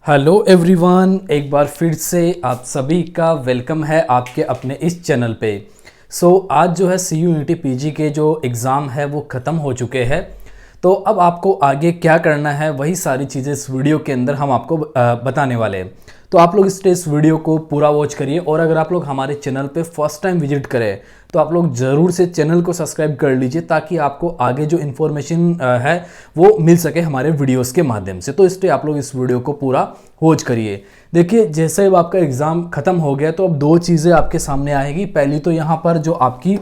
Hello everyone, एक बार फिर से आप सभी का वेलकम है आपके अपने इस चैनल पे। आज जो है CUET PG के जो एग्ज़ाम है वो ख़त्म हो चुके हैं। तो अब आपको आगे क्या करना है वही सारी चीज़ें इस वीडियो के अंदर हम आपको बताने वाले हैं। तो आप लोग इस वीडियो को पूरा वॉच करिए, और अगर आप लोग हमारे चैनल पे फर्स्ट टाइम विजिट करें तो आप लोग ज़रूर से चैनल को सब्सक्राइब कर लीजिए, ताकि आपको आगे जो इन्फॉर्मेशन है वो मिल सके हमारे वीडियोस के माध्यम से। तो इसलिए आप लोग इस वीडियो को पूरा वॉच करिए। देखिए, जैसे अब आपका एग्ज़ाम ख़त्म हो गया तो अब दो चीज़ें आपके सामने आएगी। पहली तो यहाँ पर जो आपकी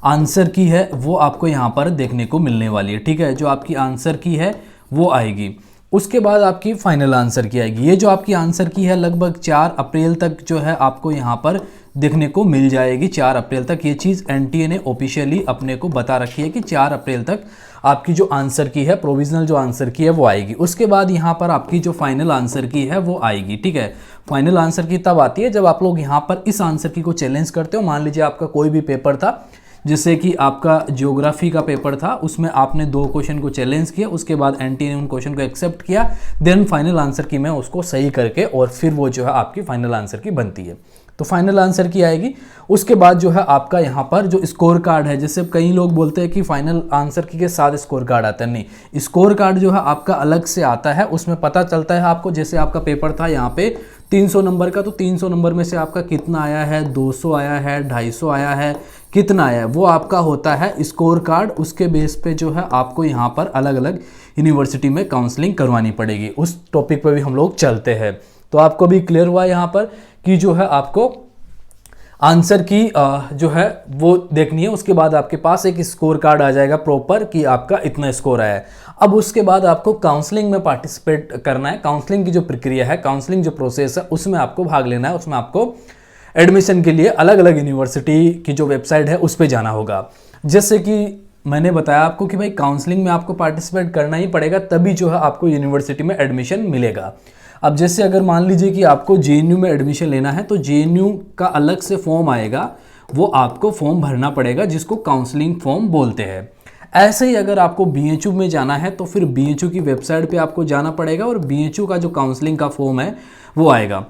आंसर की है वो आपको यहाँ पर देखने को मिलने वाली है, ठीक है। जो आपकी आंसर की है वो आएगी, उसके बाद आपकी फाइनल आंसर की आएगी। ये जो आपकी आंसर की है लगभग 4 अप्रैल तक जो है आपको यहाँ पर देखने को मिल जाएगी। 4 अप्रैल तक ये चीज़ NTA ने ऑफिशियली अपने को बता रखी है कि 4 अप्रैल तक आपकी जो आंसर की है, प्रोविजनल जो आंसर की है वो आएगी। उसके बाद यहाँ पर आपकी जो फाइनल आंसर की है वो आएगी, ठीक है। फाइनल आंसर की तब आती है जब आप लोग यहाँ पर इस आंसर की को चैलेंज करते हो। मान लीजिए आपका कोई भी पेपर था, जैसे कि आपका ज्योग्राफी का पेपर था, उसमें आपने 2 क्वेश्चन को चैलेंज किया, उसके बाद NTA ने उन क्वेश्चन को एक्सेप्ट किया, देन फाइनल आंसर की में उसको सही करके और फिर वो जो है आपकी फाइनल आंसर की बनती है। तो फाइनल आंसर की आएगी। उसके बाद जो है आपका यहाँ पर जो स्कोर कार्ड है, जैसे कई लोग बोलते हैं कि फाइनल आंसर की के साथ स्कोर कार्ड आता है, नहीं, स्कोर कार्ड जो है आपका अलग से आता है। उसमें पता चलता है आपको, जैसे आपका पेपर था यहाँ पे 300 नंबर का, तो 300 नंबर में से आपका कितना आया है, 200 आया है, 250 आया है, कितना आया है, वो आपका होता है स्कोर कार्ड। उसके बेस पे जो है आपको यहाँ पर अलग अलग यूनिवर्सिटी में काउंसलिंग करवानी पड़ेगी। उस टॉपिक पे भी हम लोग चलते हैं। तो आपको भी क्लियर हुआ यहाँ पर कि जो है आपको आंसर की जो है वो देखनी है। उसके बाद आपके पास एक स्कोर कार्ड आ जाएगा प्रॉपर कि आपका इतना स्कोर आया है। अब उसके बाद आपको काउंसलिंग में पार्टिसिपेट करना है। काउंसलिंग की जो प्रक्रिया है, काउंसलिंग जो प्रोसेस है, उसमें आपको भाग लेना है। उसमें आपको एडमिशन के लिए अलग अलग यूनिवर्सिटी की जो वेबसाइट है उस पर जाना होगा। जैसे कि मैंने बताया आपको कि भाई काउंसलिंग में आपको पार्टिसिपेट करना ही पड़ेगा, तभी जो है आपको यूनिवर्सिटी में एडमिशन मिलेगा। अब जैसे अगर मान लीजिए कि आपको JNU में एडमिशन लेना है, तो JNU का अलग से फॉर्म आएगा, वो आपको फॉर्म भरना पड़ेगा, जिसको काउंसलिंग फॉर्म बोलते हैं। ऐसे ही अगर आपको BHU में जाना है तो फिर BHU की वेबसाइट पे आपको जाना पड़ेगा, और BHU का जो काउंसलिंग का फॉर्म है वो आएगा।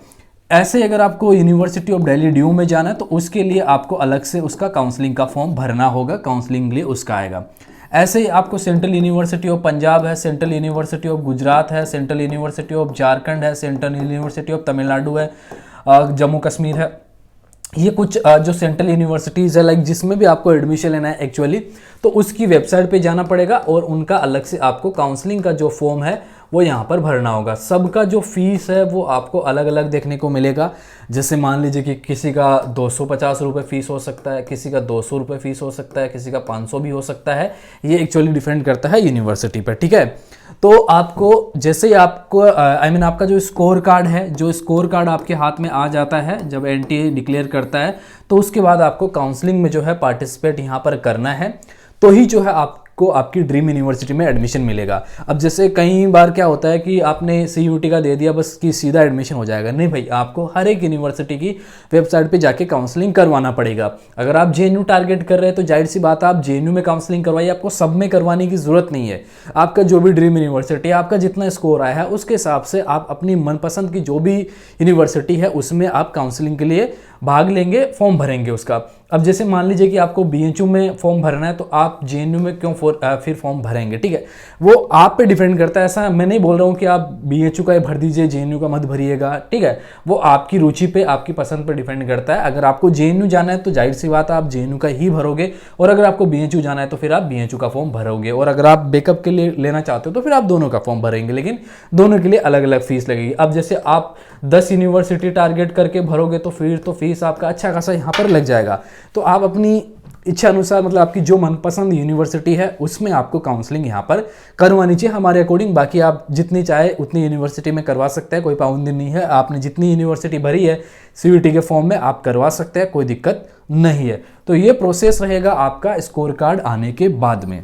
ऐसे ही अगर आपको यूनिवर्सिटी ऑफ दिल्ली DU में जाना है तो उसके लिए आपको अलग से उसका काउंसलिंग का फॉर्म भरना होगा, काउंसलिंग के लिए उसका आएगा। ऐसे ही आपको सेंट्रल यूनिवर्सिटी ऑफ पंजाब है, सेंट्रल यूनिवर्सिटी ऑफ गुजरात है, सेंट्रल यूनिवर्सिटी ऑफ झारखंड है, सेंट्रल यूनिवर्सिटी ऑफ तमिलनाडु है, जम्मू कश्मीर है। ये कुछ जो सेंट्रल यूनिवर्सिटीज़ है लाइक, जिसमें भी आपको एडमिशन लेना है एक्चुअली, तो उसकी वेबसाइट पे जाना पड़ेगा, और उनका अलग से आपको काउंसलिंग का जो फॉर्म है वो यहाँ पर भरना होगा। सबका जो फीस है वो आपको अलग अलग देखने को मिलेगा। जैसे मान लीजिए कि किसी का 250 रुपये फ़ीस हो सकता है, किसी का 200 रुपये फ़ीस हो सकता है, किसी का 500 भी हो सकता है। ये एक्चुअली डिपेंड करता है यूनिवर्सिटी पर, ठीक है। तो आपको जैसे ही आपको आपका जो स्कोर कार्ड है, जो स्कोर कार्ड आपके हाथ में आ जाता है जब NTA डिक्लेयर करता है, तो उसके बाद आपको काउंसलिंग में जो है पार्टिसिपेट यहाँ पर करना है, तो ही जो है आपको आपकी ड्रीम यूनिवर्सिटी में एडमिशन मिलेगा। अब जैसे कई बार क्या होता है कि आपने CUT का दे दिया बस कि सीधा एडमिशन हो जाएगा, नहीं भाई, आपको हर एक यूनिवर्सिटी की वेबसाइट पे जाके काउंसलिंग करवाना पड़ेगा। अगर आप JNU टारगेट कर रहे हैं तो जाहिर सी बात है आप JNU में काउंसलिंग करवाइए, आपको सब में करवाने की जरूरत नहीं है। आपका जो भी ड्रीम यूनिवर्सिटी है, आपका जितना स्कोर आया है उसके हिसाब से आप अपनी मनपसंद की जो भी यूनिवर्सिटी है उसमें आप काउंसलिंग के लिए भाग लेंगे, फॉर्म भरेंगे उसका। अब जैसे मान लीजिए कि आपको BHU में फॉर्म भरना है, तो आप JNU में क्यों फिर फॉर्म भरेंगे, ठीक है। वो आप पे डिपेंड करता है। ऐसा मैं नहीं बोल रहा हूँ कि आप BHU का भर दीजिए, JNU का मत भरिएगा, ठीक है। वो आपकी रुचि पे, आपकी पसंद पे डिपेंड करता है। अगर आपको JNU जाना है तो जाहिर सी बात है आप JNU का ही भरोगे, और अगर आपको BHU जाना है तो फिर आप BHU का फॉर्म भरोगे, और अगर आप बैकअप के लिए लेना चाहते हो तो फिर आप दोनों का फॉर्म भरेंगे, लेकिन दोनों के लिए अलग अलग फीस लगेगी। अब जैसे आप 10 यूनिवर्सिटी टारगेट करके भरोगे तो फिर तो फीस आपका अच्छा खासा यहाँ पर लग जाएगा। तो आप अपनी इच्छा अनुसार, मतलब आपकी जो मनपसंद यूनिवर्सिटी है उसमें आपको काउंसलिंग यहाँ पर करवानी चाहिए हमारे अकॉर्डिंग। बाकी आप जितनी चाहे उतनी यूनिवर्सिटी में करवा सकते हैं, कोई पाबंदी नहीं है। आपने जितनी यूनिवर्सिटी भरी है CUT के फॉर्म में आप करवा सकते हैं, कोई दिक्कत नहीं है। तो ये प्रोसेस रहेगा आपका स्कोर कार्ड आने के बाद में।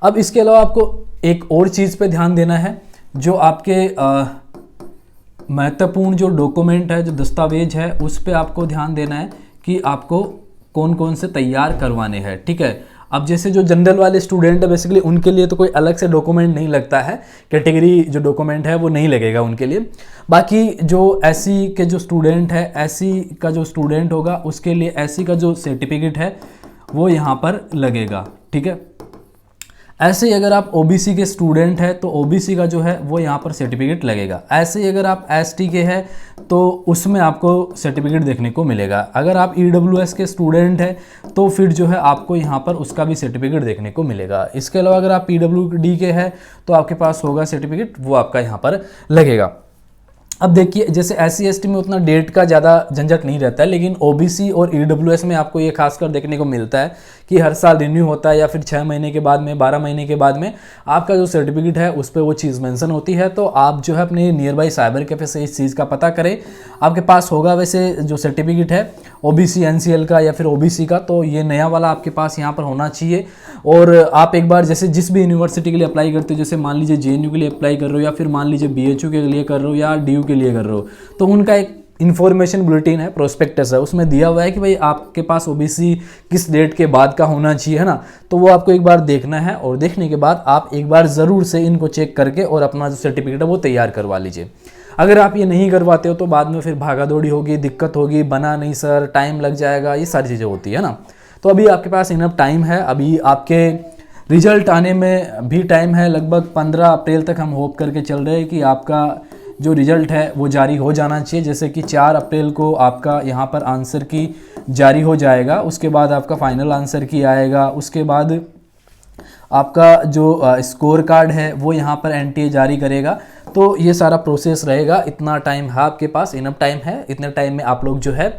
अब इसके अलावा आपको एक और चीज़ पे ध्यान देना है, जो आपके महत्वपूर्ण जो डॉक्यूमेंट है, जो दस्तावेज है, उस पर आपको ध्यान देना है कि आपको कौन कौन से तैयार करवाने हैं, ठीक है। अब जैसे जो जनरल वाले स्टूडेंट है बेसिकली उनके लिए तो कोई अलग से डॉक्यूमेंट नहीं लगता है, कैटेगरी जो डॉक्यूमेंट है वो नहीं लगेगा उनके लिए। बाकी जो एससी के जो स्टूडेंट है, एससी का जो स्टूडेंट होगा उसके लिए एससी का जो सर्टिफिकेट है वो यहाँ पर लगेगा, ठीक है। ऐसे ही अगर आप ओबीसी के स्टूडेंट हैं तो ओबीसी का जो है वो यहाँ पर सर्टिफिकेट लगेगा। ऐसे ही अगर आप एसटी के हैं तो उसमें आपको सर्टिफिकेट देखने को मिलेगा। अगर आप ईडब्ल्यूएस के स्टूडेंट हैं तो फिर जो है आपको यहाँ पर उसका भी सर्टिफिकेट देखने को मिलेगा। इसके अलावा अगर आप पीडब्ल्यूडी के हैं तो आपके पास होगा सर्टिफिकेट, वो आपका यहाँ पर लगेगा। अब देखिए जैसे एससी एसटी में उतना डेट का ज़्यादा झंझट नहीं रहता है, लेकिन ओबीसी और ईडब्ल्यूएस में आपको ये खासकर देखने को मिलता है कि हर साल रिन्यू होता है या फिर 6 महीने के बाद में, 12 महीने के बाद में आपका जो सर्टिफिकेट है उस पर वो चीज़ मेंशन होती है। तो आप जो है अपने नियर बाई साइबर कैफे से इस चीज़ का पता करें, आपके पास होगा वैसे जो सर्टिफिकेट है ओबीसी एनसीएल का या फिर ओबीसी का, तो ये नया वाला आपके पास यहाँ पर होना चाहिए। और आप एक बार जैसे जिस भी यूनिवर्सिटी के लिए अप्लाई करते हो, जैसे मान लीजिए जेएनयू के लिए अप्लाई कर रहे हो या फिर मान लीजिए बीएचयू के लिए कर रहे हो या डीयू के लिए कर रहे हो, तो उनका एक इन्फॉर्मेशन बुलेटिन है, प्रोस्पेक्टस है, उसमें दिया हुआ है कि भाई आपके पास ओबीसी किस डेट के बाद का होना चाहिए, है ना। तो वो आपको एक बार देखना है और देखने के बाद आप एक बार ज़रूर से इनको चेक करके और अपना जो सर्टिफिकेट है वो तैयार करवा लीजिए। अगर आप ये नहीं करवाते हो तो बाद में फिर भागा दौड़ी होगी, दिक्कत होगी, बना नहीं सर, टाइम लग जाएगा, ये सारी चीज़ें होती है ना। तो अभी आपके पास इनफ टाइम है, अभी आपके रिजल्ट आने में भी टाइम है, लगभग 15 अप्रैल तक हम होप करके चल रहे हैं कि आपका जो रिजल्ट है वो जारी हो जाना चाहिए। जैसे कि 4 अप्रैल को आपका यहाँ पर आंसर की जारी हो जाएगा, उसके बाद आपका फाइनल आंसर की आएगा, उसके बाद आपका जो स्कोर कार्ड है वो यहाँ पर एनटीए जारी करेगा। तो ये सारा प्रोसेस रहेगा, इतना टाइम है आपके पास, इनफ टाइम है। इतने टाइम में आप लोग जो है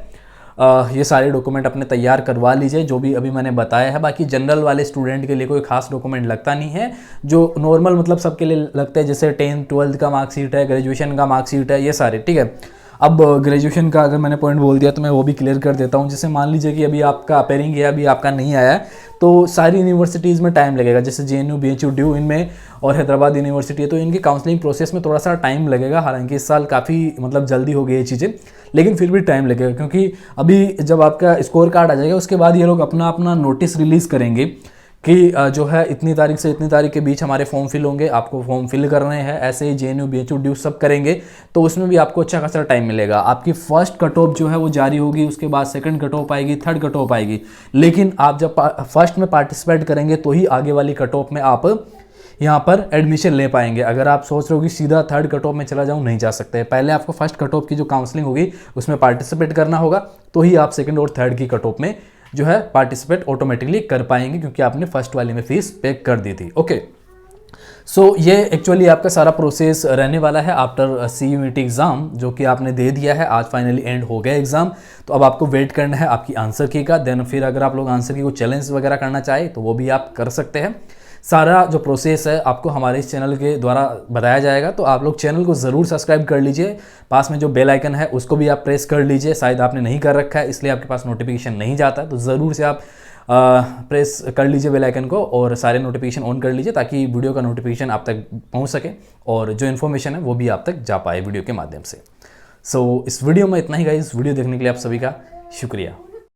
ये सारे डॉक्यूमेंट अपने तैयार करवा लीजिए जो भी अभी मैंने बताया है। बाकी जनरल वाले स्टूडेंट के लिए कोई खास डॉक्यूमेंट लगता नहीं है, जो नॉर्मल मतलब सबके लिए लगता है, जैसे 10th 12th का मार्कशीट है, ग्रेजुएशन का मार्कशीट है, ये सारे, ठीक है। अब ग्रेजुएशन का अगर मैंने पॉइंट बोल दिया तो मैं वो भी क्लियर कर देता हूँ। जैसे मान लीजिए कि अभी आपका अपेयरिंग है, अभी आपका नहीं आया है, तो सारी यूनिवर्सिटीज़ में टाइम लगेगा, जैसे जेएनयू, बीएचयू, ड्यू इनमें और हैदराबाद यूनिवर्सिटी है, तो इनकी काउंसलिंग प्रोसेस में थोड़ा सा टाइम लगेगा। हालांकि इस साल काफ़ी मतलब जल्दी हो गई ये चीज़ें, लेकिन फिर भी टाइम लगेगा, क्योंकि अभी जब आपका स्कोर कार्ड आ जाएगा उसके बाद ये लोग अपना अपना नोटिस रिलीज़ करेंगे कि जो है इतनी तारीख से इतनी तारीख के बीच हमारे फॉर्म फिल होंगे, आपको फॉर्म फिल करने हैं। ऐसे ही जेएनयू, बीएचयू, ड्यू सब करेंगे, तो उसमें भी आपको अच्छा खासा टाइम मिलेगा। आपकी फर्स्ट कट ऑफ जो है वो जारी होगी, उसके बाद सेकंड कट ऑफ आएगी, थर्ड कट ऑफ आएगी। लेकिन आप जब फर्स्ट में पार्टिसिपेट करेंगे तो ही आगे वाली कट ऑफ में आप यहाँ पर एडमिशन ले पाएंगे। अगर आप सोच रहे हो कि सीधा थर्ड कट ऑफ में चला जाऊँ, नहीं जा सकते। पहले आपको फर्स्ट कट ऑफ की जो काउंसलिंग होगी उसमें पार्टिसिपेट करना होगा, तो ही आप सेकंड और थर्ड की कट ऑफ में जो है पार्टिसिपेट ऑटोमेटिकली कर पाएंगे, क्योंकि आपने फर्स्ट वाले में फीस पे कर दी थी। ओके, सो ये एक्चुअली आपका सारा प्रोसेस रहने वाला है आफ्टर CUET एग्ज़ाम, जो कि आपने दे दिया है। आज फाइनली एंड हो गया एग्ज़ाम, तो अब आपको वेट करना है आपकी आंसर की का। देन फिर अगर आप लोग आंसर की को चैलेंज वगैरह करना चाहे तो वो भी आप कर सकते हैं। सारा जो प्रोसेस है आपको हमारे इस चैनल के द्वारा बताया जाएगा, तो आप लोग चैनल को ज़रूर सब्सक्राइब कर लीजिए। पास में जो बेल आइकन है उसको भी आप प्रेस कर लीजिए, शायद आपने नहीं कर रखा है इसलिए आपके पास नोटिफिकेशन नहीं जाता है, तो ज़रूर से आप प्रेस कर लीजिए बेल आइकन को और सारे नोटिफिकेशन ऑन कर लीजिए, ताकि वीडियो का नोटिफिकेशन आप तक पहुँच सके और जो इन्फॉर्मेशन है वो भी आप तक जा पाए वीडियो के माध्यम से। सो इस वीडियो में इतना ही गाइस। वीडियो देखने के लिए आप सभी का शुक्रिया।